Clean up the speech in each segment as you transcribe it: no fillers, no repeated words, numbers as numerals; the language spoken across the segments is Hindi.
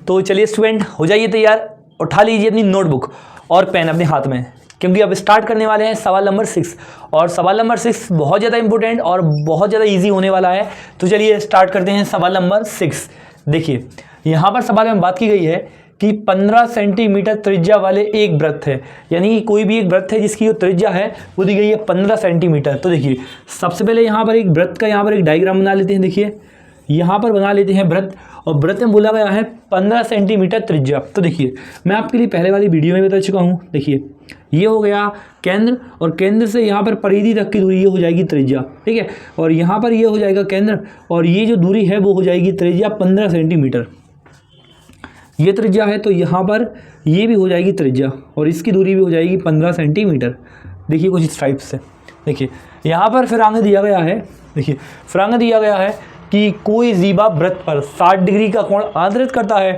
तो चलिए स्टूडेंट, हो जाइए तैयार, उठा लीजिए अपनी नोटबुक और पेन अपने हाथ में, क्योंकि अब स्टार्ट करने वाले हैं सवाल नंबर 6। और सवाल नंबर 6 बहुत ज़्यादा इंपॉर्टेंट और बहुत ज़्यादा इजी होने वाला है। तो चलिए स्टार्ट करते हैं सवाल नंबर 6। देखिए यहाँ पर सवाल में बात की गई है कि 15 सेंटीमीटर त्रिज्या वाले एक वृत्त है, यानी कोई भी एक वृत्त है जिसकी जो त्रिज्या है वो दी गई है 15 सेंटीमीटर। तो देखिए सबसे पहले यहाँ पर एक वृत्त का यहाँ पर एक डायग्राम बना लेते हैं। देखिए यहाँ पर बना लेते हैं वृत्त, और वृत्त में बोला गया है 15 सेंटीमीटर त्रिज्या। तो देखिए मैं आपके लिए पहले वाली वीडियो में बता चुका हूँ। देखिए ये हो गया केंद्र, और केंद्र से यहाँ पर परिधि तक की दूरी ये हो जाएगी त्रिज्या, ठीक है। और यहाँ पर ये हो जाएगा केंद्र, और ये जो दूरी है वो हो जाएगी त्रिज्या 15 सेंटीमीटर। ये त्रिज्या है तो यहाँ पर ये भी हो जाएगी त्रिज्या, और इसकी दूरी भी हो जाएगी 15 सेंटीमीटर। देखिए कुछ इस टाइप से। देखिए यहाँ पर फिर आगे दिया गया है, देखिए फिर आगे दिया गया है कि कोई जीवा वृत्त पर 60 डिग्री का कोण आंतरित करता है।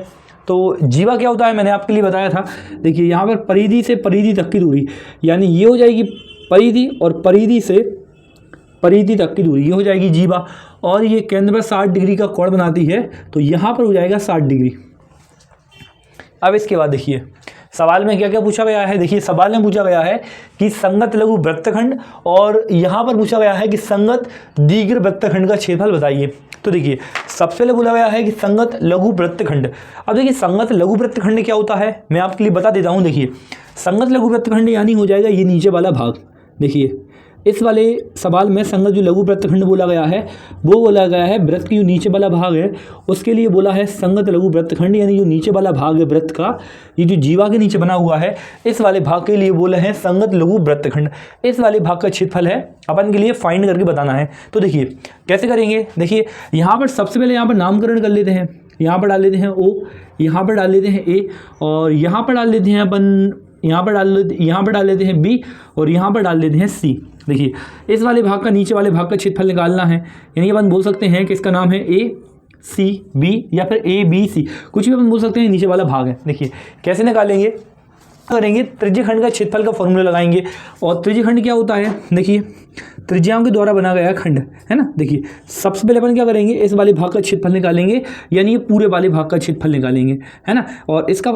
तो जीवा क्या होता है मैंने आपके लिए बताया था। देखिए यहाँ पर परिधि से परिधि तक की दूरी, यानी ये हो जाएगी परिधि, और परिधि से परिधि तक की दूरी ये हो जाएगी जीवा, और ये केंद्र पर 60 डिग्री का कोण बनाती है, तो यहाँ पर हो जाएगा 60 डिग्री। अब इसके बाद देखिए सवाल में क्या क्या पूछा गया है। देखिए सवाल में पूछा गया है कि संगत लघु वृत्तखंड, और यहाँ पर पूछा गया है कि संगत दीर्घ वृत्तखंड का क्षेत्रफल बताइए। तो देखिए सबसे पहले बोला गया है कि संगत लघु वृत्तखंड। अब देखिए संगत लघु वृत्तखंड क्या होता है मैं आपके लिए बता देता हूँ। देखिए संगत लघु वृत्तखंड यानी हो जाएगा ये नीचे वाला भाग। देखिए इस वाले सवाल में संगत जो लघु वृत्तखंड बोला गया है वो बोला गया है वृत्त की जो नीचे वाला भाग है उसके लिए बोला है संगत लघु वृत्तखंड, यानी जो नीचे वाला भाग है वृत्त का, ये जो जीवा के नीचे बना हुआ है इस वाले भाग के लिए बोले हैं संगत लघु वृत्तखंड। इस वाले भाग का क्षेत्रफल है अपन के लिए फाइंड करके बताना है। तो देखिए कैसे करेंगे। देखिए यहाँ पर सबसे पहले यहाँ पर नामकरण कर लेते हैं। यहाँ पर डाल लेते हैं ओ, यहाँ पर डाल लेते हैं ए, और यहाँ पर डाल लेते हैं अपन, यहाँ पर डाल लेते हैं बी, और यहाँ पर डाल लेते हैं सी। देखिए इस वाले भाग का नीचे वाले भाग का क्षेत्रफल निकालना है, यानी अपन बोल सकते हैं कि इसका नाम है ए सी बी, या फिर ए बी सी, कुछ भी अपन बोल सकते हैं, नीचे वाला भाग है। देखिए कैसे निकालेंगे, करेंगे त्रिज्यखंड का क्षेत्रफल का फॉर्मूला लगाएंगे। और त्रिज्यखंड क्या होता है, देखिए त्रिज्याओं के द्वारा बना गया खंड है ना। देखिए सबसे पहले अपन क्या करेंगे, इस वाले भाग का क्षेत्रफल निकालेंगे, यानी ये पूरे वाले भाग का क्षेत्रफल निकालेंगे, है ना। और इसका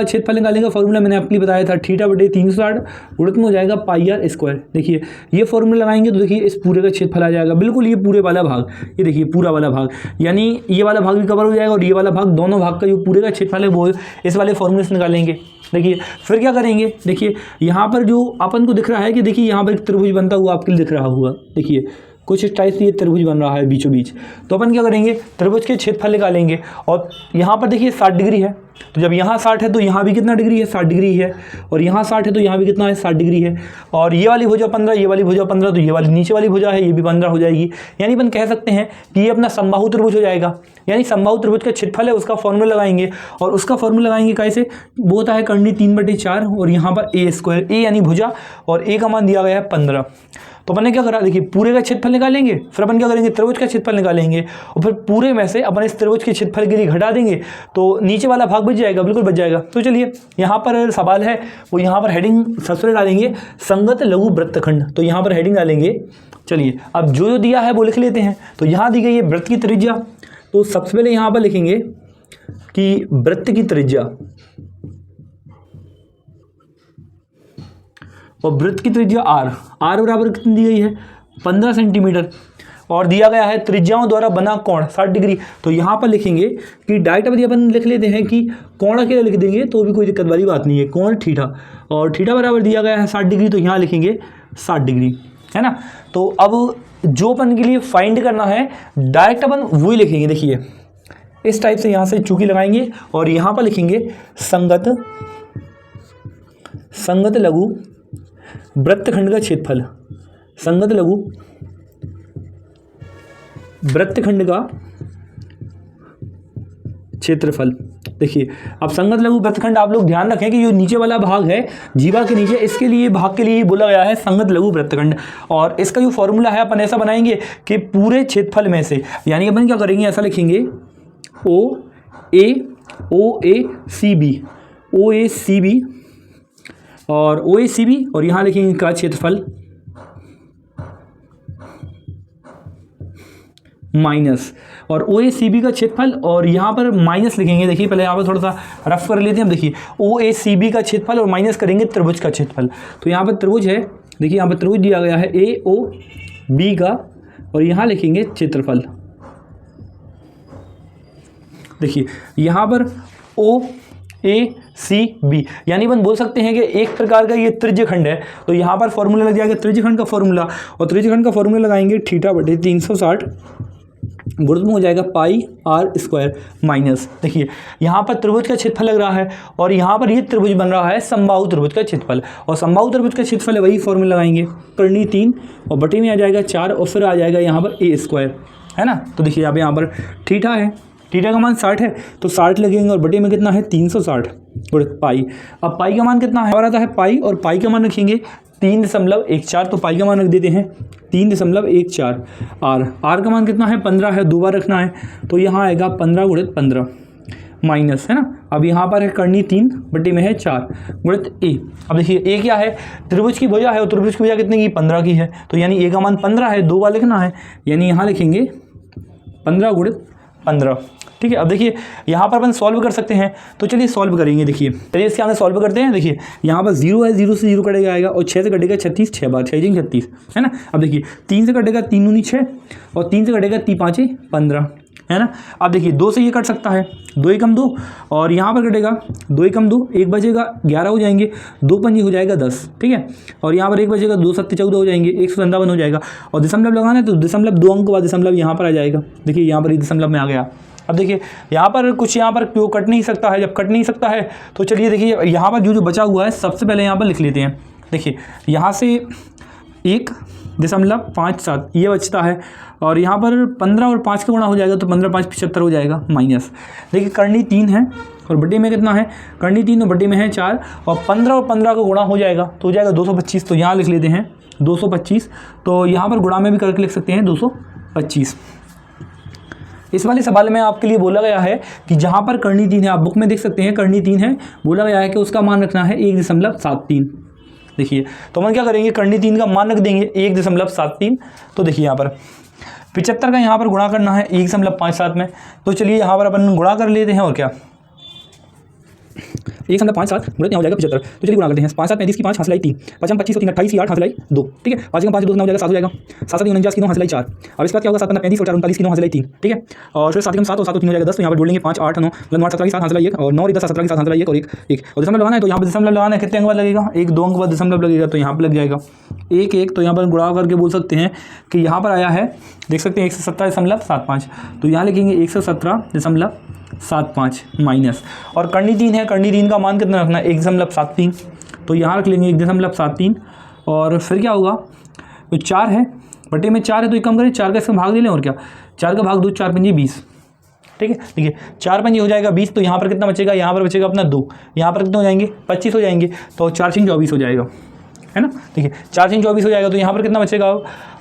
क्षेत्रफल निकालने का फॉर्मूला मैंने आपके लिए बताया था, θ/360 गुणित में हो जाएगा πr²। देखिए ये फॉर्मूला लगाएंगे तो देखिए इस पूरे का क्षेत्रफल आ जाएगा, बिल्कुल ये पूरे वाला भाग, ये देखिए पूरा वाला भाग, यानी ये वाला भाग भी कवर हो जाएगा, और ये वाला भाग, दोनों भाग का जो पूरे का क्षेत्रफल है वो इस वाले फॉर्मूले से निकालेंगे। देखिए फिर क्या करेंगे, देखिए यहाँ पर जो अपन को दिख रहा है कि देखिए यहाँ पर एक त्रिभुज बनता हुआ आपके लिए दिख रहा होगा। देखिए कुछ इस टाइप से ये त्रिभुज बन रहा है बीचों बीच। तो अपन क्या करेंगे, त्रिभुज के क्षेत्रफल निकालेंगे। और यहाँ पर देखिए 60 डिग्री है, तो जब यहाँ 60 है तो यहाँ भी कितना डिग्री है, 60 डिग्री है। और यहाँ 60 है तो यहाँ भी कितना है, 60 डिग्री है। और ये वाली भुजा 15, ये वाली भुजा 15, तो ये वाली नीचे वाली भुजा है ये भी 15 हो जाएगी। यानी अपन कह सकते हैं कि ये अपना समबाहु त्रिभुज हो जाएगा। यानी समबाहु त्रिभुज का क्षेत्रफल है उसका फॉर्मूला लगाएंगे, और उसका फॉर्मूला लगाएंगे कैसे, वो होता है करनी 3/4, और यहाँ पर a², ए यानी भुजा, और ए का मान दिया गया है 15। तो अपन ने क्या करा, देखिए पूरे का क्षेत्रफल निकालेंगे, फिर अपन क्या करेंगे, त्रिभुज का क्षेत्रफल निकालेंगे, और फिर पूरे में से अपन इस त्रिभुज के क्षेत्रफल के लिए घटा देंगे, तो नीचे वाला भाग बच जाएगा, बिल्कुल बच जाएगा। तो चलिए यहाँ पर सवाल है वो यहाँ पर हेडिंग सबसे पहले डालेंगे संगत लघु वृत्तखंड, तो यहाँ पर हेडिंग डालेंगे। चलिए अब जो दिया है वो लिख लेते हैं। तो यहाँ दी गई है वृत्त की त्रिज्या, तो सबसे पहले यहाँ पर लिखेंगे कि वृत्त की त्रिज्या, और वृत्त की त्रिज्या r बराबर कितनी दी गई है, 15 सेंटीमीटर, और दिया गया है त्रिज्याओं द्वारा बना कोण 60 डिग्री। तो यहाँ पर लिखेंगे कि डायरेक्ट अब अपन लिख लेते हैं कि कोण अकेले लिख देंगे तो भी कोई दिक्कत वाली बात नहीं है, कोण थीटा, और थीटा बराबर दिया गया है 60 डिग्री, तो यहाँ लिखेंगे 60 डिग्री, है ना। तो अब जो अपन के लिए फाइंड करना है डायरेक्ट अपन वही लिखेंगे। देखिए इस टाइप से यहाँ से चूकी लगाएंगे, और यहाँ पर लिखेंगे संगत लघु वृत्तखंड का क्षेत्रफल, संगत लघु वृत्तखंड का क्षेत्रफल। देखिए अब संगत लघु वृत्तखंड आप लोग ध्यान रखें कि जो नीचे वाला भाग है जीवा के नीचे, इसके लिए भाग के लिए बोला गया है संगत लघु वृत्तखंड। और इसका जो फॉर्मूला है अपन ऐसा बनाएंगे कि पूरे क्षेत्रफल में से, यानी अपन क्या करेंगे, ऐसा लिखेंगे ओ ए सी बी और OACB, और यहाँ लिखेंगे का क्षेत्रफल माइनस, और ओ ए सी बी का क्षेत्रफल, और यहाँ पर माइनस लिखेंगे। देखिए पहले यहाँ पर थोड़ा सा रफ कर लेते हैं हम। देखिए ओ ए सी बी का क्षेत्रफल और माइनस करेंगे त्रिभुज का क्षेत्रफल। तो यहाँ पर त्रिभुज है, देखिए यहाँ पर त्रिभुज दिया गया है ए ओ बी का, और यहाँ लिखेंगे क्षेत्रफल। देखिए यहाँ पर ओ ए सी बी, यानी अपन बोल सकते हैं कि एक प्रकार का ये त्रिज्यखंड है। तो यहाँ पर फॉर्मूला लग जाएगा त्रिज्यखंड का फॉर्मूला, और त्रिज्यखंड का फॉर्मूला लगाएंगे थीटा बटे 360 गुणित में हो जाएगा पाई आर स्क्वायर माइनस। देखिए यहाँ पर त्रिभुज का क्षेत्रफल लग रहा है, और यहाँ पर ये त्रिभुज बन रहा है समबाहु त्रिभुज का क्षेत्रफल, और समबाहु त्रिभुज का क्षेत्रफल है वही फॉर्मूला लगाएंगे, करनी 3 और बटे में आ जाएगा 4, और फिर आ जाएगा यहाँ पर ए स्क्वायर, है ना। तो देखिए यहाँ पर थीटा है, थीटा का मान 60 है, तो 60 लगेंगे, और बटे में कितना है 360 और पाई। अब पाई का मान कितना है, और आता है पाई, और पाई का मान रखेंगे 3.14, तो पाई का मान रख देते हैं 3.14। आर का मान कितना है 15 है, 2 बार रखना है, तो यहाँ आएगा 15 गुणित 15 माइनस, है ना। अब यहाँ पर है करनी 3 बटे में है 4 गुणित ए। अब देखिए ए क्या है, त्रिभुज की भुजा है, और त्रिभुज की भुजा कितने की 15 की है, तो यानी ए का मान 15 है, 2 बार लिखना है, यानी यहाँ लिखेंगे 15 गुणित 15। ठीक है, अब देखिए यहाँ पर अपन सॉल्व कर सकते हैं, तो चलिए सॉल्व करेंगे। देखिए चलिए इसके आगे सॉल्व करते हैं। देखिए यहाँ पर 0 है, 0 से 0 कटेगा आएगा, और 6 से कटेगा 36, 6 बार 6 36, है ना। अब देखिए 3 से कटेगा 3 दूनी 6, और 3 से कटेगा 3 5 15, है ना। अब देखिए 2 से ये कट सकता है, 2 एकम 2, और यहाँ पर कटेगा 2 एकम 2, 1 बचेगा 11 हो जाएंगे, 2 पंजी हो जाएगा 10, ठीक है, और यहाँ पर 1 बचेगा 2 7 14 हो जाएंगे, 157 हो जाएगा, और दशमलव लगाना है तो दशमलव 2 अंक के बाद दशमलव यहाँ पर आ जाएगा। देखिए यहाँ पर दशमलव में आ गया। अब देखिए यहाँ पर कुछ यहाँ पर क्यों कट नहीं सकता है, जब कट नहीं सकता है तो चलिए देखिए यहाँ पर जो बचा हुआ है सबसे पहले यहाँ पर लिख लेते हैं। देखिए यहाँ से 1.57 ये बचता है, और यहाँ पर 15 और 5 का गुणा हो जाएगा, तो 15 5 75 हो जाएगा माइनस। देखिए करनी 3 है, और बटे में कितना है, करनी 3 और बटे में है 4, और 15 और 15 का गुणा हो जाएगा तो हो जाएगा 225, तो यहाँ लिख लेते हैं 225। तो यहाँ पर गुणा में भी करके लिख सकते हैं 225। इस वाले सवाल में आपके लिए बोला गया है कि जहाँ पर करनी 3 है, आप बुक में देख सकते हैं करनी 3 है, बोला गया है कि उसका मान रखना है 1.73। देखिए तो हम क्या करेंगे, करनी 3 का मान रख देंगे 1.73। तो देखिए यहाँ पर 75 का यहाँ पर गुणा करना है 1.57 में, तो चलिए यहाँ पर अपन गुणा कर लेते हैं, और क्या 1.57 गुणित हो जाएगा 75, तो चलिए गुणा करते हैं। 5 7 35 की 5 हासिलाई 3, 5 25 3 28 8 हासिलाई 2, ठीक है, 5 5 2 हो जाएगा 7 हो जाएगा, 7 7 49 की 9 हासिलाई 4। अब इसके बाद क्या होगा, 7 35 और 4 39 की 9 हासिलाई 3, ठीक है, और फिर 7 7 और 7 3 हो जाएगा 10, तो यहाँ पर जोड़ लेंगे 5 8 9 मतलब 9 17 की 7 हासिलाई 1, और 9 10 17 की 7 हासिलाई 1, और 1 और दशमलव लगाना है, तो यहाँ पर दशमलव लगाना है, कितने अंक बाद लगेगा, 1 2 अंक बाद दशमलव लगेगा, तो यहाँ पर लग जाएगा 1 1। तो यहाँ पर गुणा करके बोल सकते हैं कि यहाँ पर आया है, देख सकते हैं 117.75, तो यहाँ लिखेंगे 117.75 माइनस, और करनी 3 है, करनी 3 का मान कितना रखना है 1.73, तो यहाँ रख लेंगे 1.73, और फिर क्या होगा, तो 4 है, बटे में 4 है, तो एक कम करें 4 का इसका भाग ले लें, और क्या 4 का भाग 2 4 पंजे 20, ठीक है। देखिए 4 पंजे हो जाएगा 20, तो यहाँ पर कितना बचेगा, यहाँ पर बचेगा अपना 2, यहाँ पर कितना हो जाएंगे 25 हो जाएंगे, तो 4 6 24 हो जाएगा, है ना। देखिए 4 6 24 हो जाएगा, तो यहाँ पर कितना बचेगा,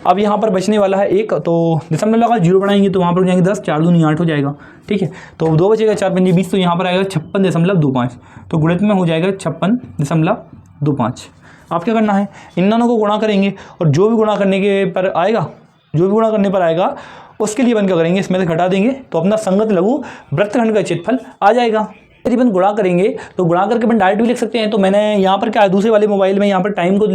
अब यहाँ पर बचने वाला है 1, तो दशमलव लगा 0 बढ़ाएंगे तो वहाँ पर हो जाएंगे 10, 4 दूनी 8 हो जाएगा, ठीक है, तो 2 बचेगा 4 पंजे 20, तो यहाँ पर आएगा 56.25, तो गुणित में हो जाएगा 56.25। आप क्या करना है, इन दोनों को गुणा करेंगे, और जो भी गुणा करने के पर आएगा, जो भी गुणा करने पर आएगा उसके लिए अपन क्या करेंगे, इसमें से घटा देंगे, तो अपना संगत लघु वृत्तखंड का क्षेत्रफल आ जाएगा। यदि अपन गुणा करेंगे तो गुणा करके अपन डायरेक्ट भी लिख सकते हैं, तो मैंने यहाँ पर क्या दूसरे वाले मोबाइल में यहाँ पर टाइम को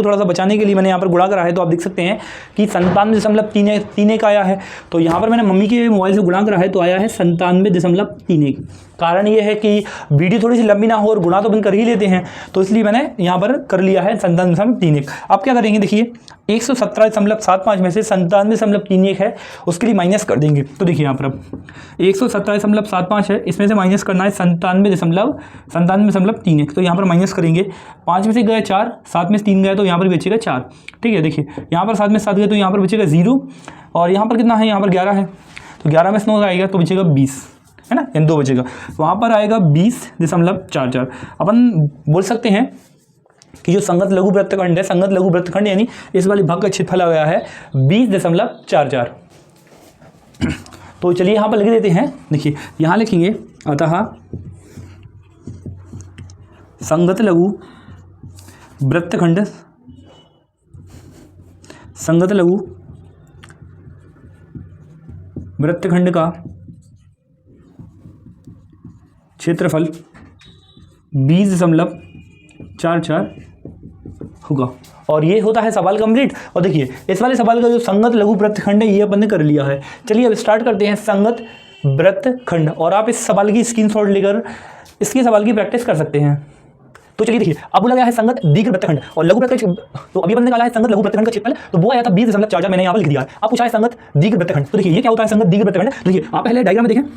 थोड़ा सा बचाने के लिए मैंने यहाँ पर गुणा करा है, तो आप देख सकते हैं कि 97.31 आया है, तो यहाँ पर मैंने मम्मी के मोबाइल से गुणा करा है, तो आया है 97.31। कारण ये है कि वीडियो थोड़ी सी लंबी ना हो, और गुणा तो अपन कर ही लेते हैं, तो इसलिए मैंने यहाँ पर कर लिया है 97.31। आप क्या करेंगे, देखिए 117.75 में से 97.31 है, उसके लिए माइनस कर देंगे, तो देखिए यहाँ पर अब 117.75 है, इसमें से माइनस करना है 97.31, तो यहाँ पर माइनस करेंगे, 5 में से गया 4, 7 में से 3 गया, तो यहाँ पर बचेगा 4, ठीक है। देखिए यहाँ पर 7 में 7 गए, तो यहाँ पर बचेगा 0, और यहाँ पर कितना है, यहाँ पर 11 है, तो 11 में से 9 आएगा तो बचेगा 20, है ना, यानी 2 बचेगा, तो वहाँ पर आएगा 20.44। अपन बोल सकते हैं कि जो संगत लघु वृत्तखंड है, संगत लघु वृत्तखंड यानी इस वाले भाग का क्षेत्रफल आ गया है 20.44। तो चलिए यहाँ पर लिख देते हैं। देखिए यहाँ लिखेंगे, अतः संगत लघु वृत्तखंड, संगत लघु वृत्तखंड का क्षेत्रफल 20.44 होगा। और ये होता है सवाल कंप्लीट। और देखिए इस वाले सवाल का जो संगत लघु वृत्तखंड है ये अपन ने कर लिया है। चलिए अब स्टार्ट करते हैं संगत वृत्तखंड, और आप इस सवाल की स्क्रीनशॉट लेकर इसके सवाल की प्रैक्टिस कर सकते हैं। तो चलिए देखिए, अब बोला गया है संगत दीर्घ वृत्तखंड और लघु वृत्तखंड, तो अभी अपन ने निकाला है संगत लघु वृत्तखंड का क्षेत्रफल, तो वो आया था 20.44, मैंने यहाँ पर लिख दिया है। अब पूछा है संगत दीर्घ वृत्तखंड, तो देखिए ये क्या होता है संगत दीर्घ वृत्तखंड। देखिए आप पहले डायग्राम में देखें,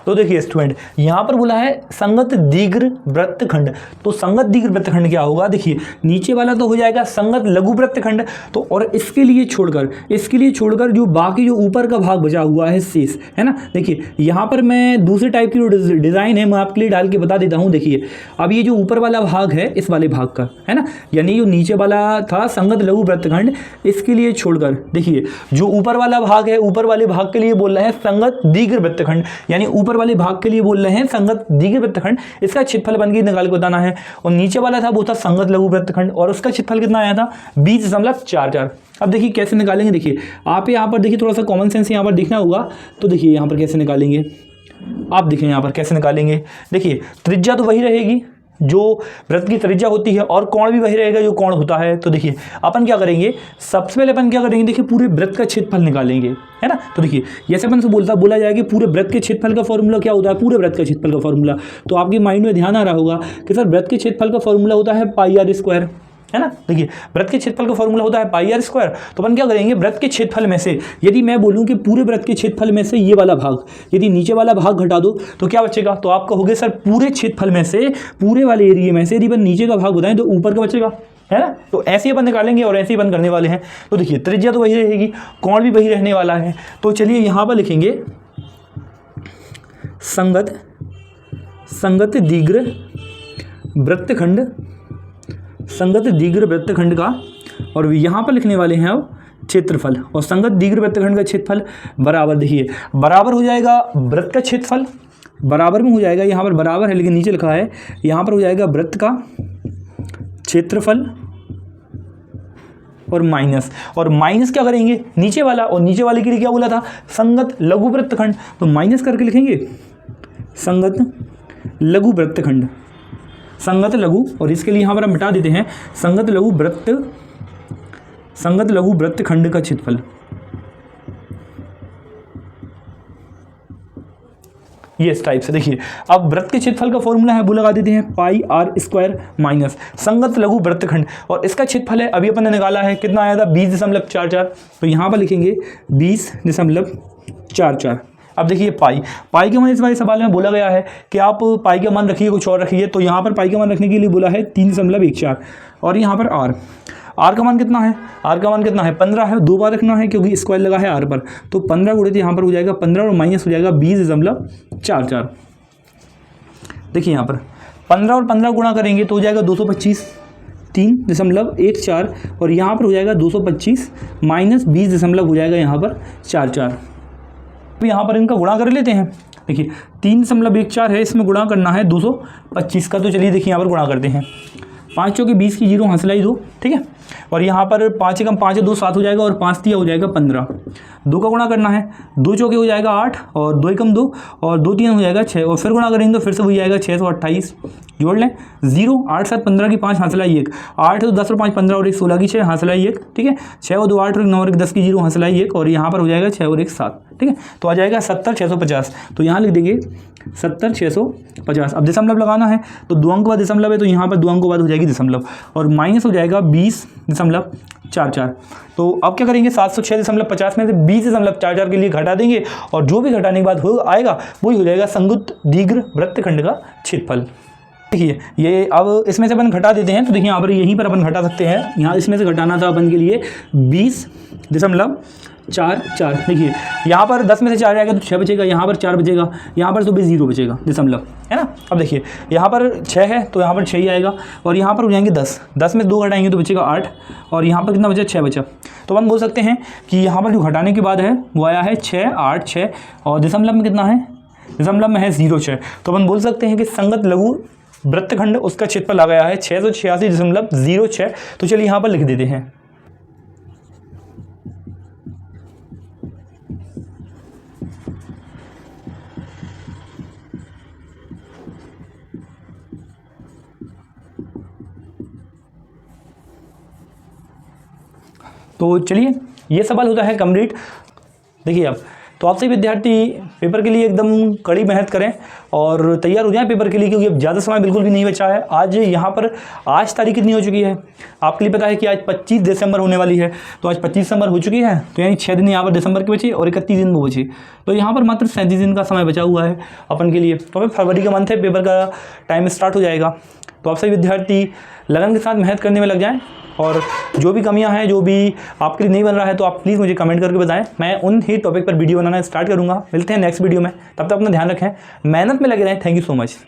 तो देखिए स्टूडेंट यहाँ पर बोला है संगत दीर्घ वृत्तखंड, तो संगत दीर्घ वृत्तखंड क्या होगा, देखिए नीचे वाला तो हो जाएगा संगत लघु वृत्तखंड, तो और इसके लिए छोड़कर जो बाकी जो ऊपर का भाग बचा हुआ है शेष, है ना। देखिए यहाँ पर मैं दूसरे टाइप की जो डिज़ाइन है मैं आपके लिए डाल के बता देता हूँ। देखिए अब ये जो ऊपर वाला भाग है इस वाले भाग का, है ना, यानी जो नीचे वाला था संगत लघु वृत्तखंड, इसके लिए छोड़कर देखिए जो ऊपर वाला भाग है, ऊपर वाले भाग के लिए बोल रहे हैं संगत दीर्घ वृत्तखंड, यानी ऊपर वाले भाग के लिए बोल रहे हैं संगत दीर्घ वृत्तखंड, इसका क्षेत्रफल बन के निकाल के बताना है। और नीचे वाला था वो था संगत लघु वृत्तखंड और उसका क्षेत्रफल कितना आया था 20.44। अब देखिए कैसे निकालेंगे, देखिए आप यहाँ पर देखिए थोड़ा सा कॉमन सेंस यहाँ पर दिखना होगा, तो देखिए यहाँ पर कैसे निकालेंगे, आप देखिए यहाँ पर कैसे निकालेंगे। देखिए त्रिज्या तो वही रहेगी जो वृत्त की त्रिज्या होती है और कोण भी वही रहेगा जो कोण होता है। तो देखिए अपन क्या करेंगे, सबसे पहले अपन क्या करेंगे, देखिए पूरे वृत्त का क्षेत्रफल निकालेंगे, है ना। तो देखिए जैसे अपन से बोला जाएगा कि पूरे वृत्त के क्षेत्रफल का फॉर्मूला क्या होता है, पूरे वृत्त का क्षेत्रफल का फॉर्मूला, तो आपके माइंड में ध्यान आ रहा होगा कि सर वृत्त के क्षेत्रफल का फॉर्मूला होता है πr², है ना। देखिए वृत्त के क्षेत्रफल का फॉर्मूला होता है πr², तो अपन क्या करेंगे, वृत्त के क्षेत्रफल में से यदि मैं बोलूं कि पूरे वृत्त के क्षेत्रफल में से ये वाला भाग, यदि नीचे वाला भाग घटा दो तो क्या बचेगा, तो आप कहोगे सर पूरे क्षेत्रफल में से, पूरे वाले एरिया में से यदि अपन नीचे का भाग बताएं तो ऊपर का बचेगा, है ना। तो ऐसे ही अपन निकालेंगे और ऐसे ही अपन करने वाले हैं। तो देखिए त्रिज्या तो वही रहेगी, कोण भी वही रहने वाला है। तो चलिए यहाँ पर लिखेंगे संगत दीर्घ वृत्तखंड, संगत दीर्घ वृत्तखंड का, और यहाँ पर लिखने वाले हैं अब क्षेत्रफल, और संगत दीर्घ वृत्तखंड का क्षेत्रफल बराबर, देखिए बराबर हो जाएगा वृत्त का क्षेत्रफल, बराबर में हो जाएगा, यहाँ पर बराबर है लेकिन नीचे लिखा है, यहाँ पर हो जाएगा वृत्त का क्षेत्रफल और माइनस क्या करेंगे, नीचे वाला, और नीचे वाले के लिए क्या बोला था, संगत लघु वृत्तखंड, तो माइनस करके लिखेंगे संगत लघु वृत्तखंड, संगत लघु, और इसके लिए यहाँ पर हम मिटा देते हैं संगत लघु वृत्तखंड का क्षेत्रफल। ये इस टाइप से देखिए, अब वृत्त के क्षेत्रफल का फॉर्मूला है वो लगा देते हैं πr² माइनस संगत लघु वृत्तखंड, और इसका क्षेत्रफल है अभी अपन ने निकाला है, कितना आया था 20.44, तो यहाँ पर लिखेंगे 20.44। अब देखिए पाई के मान इस वाले सवाल में बोला गया है कि आप पाई का मान रखिए कुछ और रखिए, तो यहाँ पर पाई का मान रखने के लिए बोला है 3.14, और यहाँ पर आर का मान कितना है, 15 है, 2 बार रखना है क्योंकि स्क्वायर लगा है आर पर, तो 15 गुणित यहाँ पर हो जाएगा 15 और माइनस हो जाएगा 20.44। देखिए यहाँ पर 15 और 15 गुणा करेंगे तो हो जाएगा 225, 3.14, और यहाँ पर हो जाएगा 225 माइनस 20 हो जाएगा यहाँ पर 44। अब यहाँ पर इनका गुणा कर लेते हैं। देखिए 3.14 है, इसमें गुणा करना है 225 का, तो चलिए देखिए यहाँ पर गुणा करते हैं। 5 चौके 20 की 0 हंसलाई 2, ठीक है, और यहाँ पर 5 एकम 5 2 7 हो जाएगा, और 5 तिया हो जाएगा 15। 2 का गुणा करना है, 2 चौके हो जाएगा 8, और 2 एकम 2, और 2 3 हो जाएगा 6, और फिर गुणा करेंगे तो फिर से हो जाएगा 628। जोड़ लें 0, 8 7 15 की 5 हंसलाई 1, 8 तो 10 और 5 15 और 1 16 की 6 हंसलाई 1, ठीक है, 6 और 2 8 और 9 और 1 10 की 0 हंसलाई 1, और यहाँ पर हो जाएगा 6 और 1 7, ठीक है, तो आ जाएगा 70,650। तो यहाँ लिख देंगे 70,650। अब दशमलव लगाना है, तो 2 अंक बाद दशमलव है, तो यहाँ पर 2 अंकों बाद हो जाएगी दशमलव, और माइनस हो जाएगा 20.44। तो अब क्या करेंगे, 706.50 में से 20.44 के लिए घटा देंगे, और जो भी घटाने के बाद हो आएगा वही हो जाएगा संगत दीर्घ वृत्तखंड का क्षेत्रफल। देखिए ये अब इसमें से अपन घटा देते हैं, तो देखिए यहाँ पर यहीं पर अपन घटा सकते हैं, यहाँ इसमें से घटाना था अपन के लिए 4 4, देखिए यहाँ पर 10 में से 4 जाएगा तो 6 बचेगा, यहाँ पर 4 बचेगा, यहाँ पर तो भी 0 बचेगा दशमलव, है ना। अब देखिए यहाँ पर 6 है तो यहाँ पर 6 ही आएगा, और यहाँ पर हो जाएंगे 10, 10 में 2 घटाएंगे तो बचेगा 8, और यहाँ पर कितना बचा, 6 बचा। तो हम बोल सकते हैं कि यहाँ पर जो घटाने के बाद है वो आया है 6 8 6, और दशमलव में कितना है, दशमलव में है 0 6। तो अपन बोल सकते हैं कि संगत लघु वृत्तखंड उसका क्षेत्रफल आ गया है 686.06। तो चलिए यहाँ पर लिख देते हैं। तो चलिए ये सवाल होता है कंप्लीट। देखिए अब तो आपसे विद्यार्थी पेपर के लिए एकदम कड़ी मेहनत करें और तैयार हो जाएं पेपर के लिए, क्योंकि अब ज़्यादा समय बिल्कुल भी नहीं बचा है। आज यहाँ पर आज तारीख कितनी हो चुकी है आपके लिए पता है कि आज 25 दिसंबर होने वाली है। तो आज 25 दिसंबर हो चुकी है, तो यानी 6 दिन यहाँ पर दिसंबर के बचे और 31 दिन वो बचे। तो यहाँ पर मात्र 37 दिन का समय बचा हुआ है अपन के लिए। तो अभी फरवरी का मंथ है, पेपर का टाइम स्टार्ट हो जाएगा। तो आप सभी विद्यार्थी लगन के साथ मेहनत करने में लग जाएं, और जो भी कमियां हैं, जो भी आपके लिए नहीं बन रहा है, तो आप प्लीज़ मुझे कमेंट करके बताएं। मैं उन ही टॉपिक पर वीडियो बनाना स्टार्ट करूंगा। मिलते हैं नेक्स्ट वीडियो में, तब तक अपना ध्यान रखें, मेहनत में लगे रहें। Thank you so much.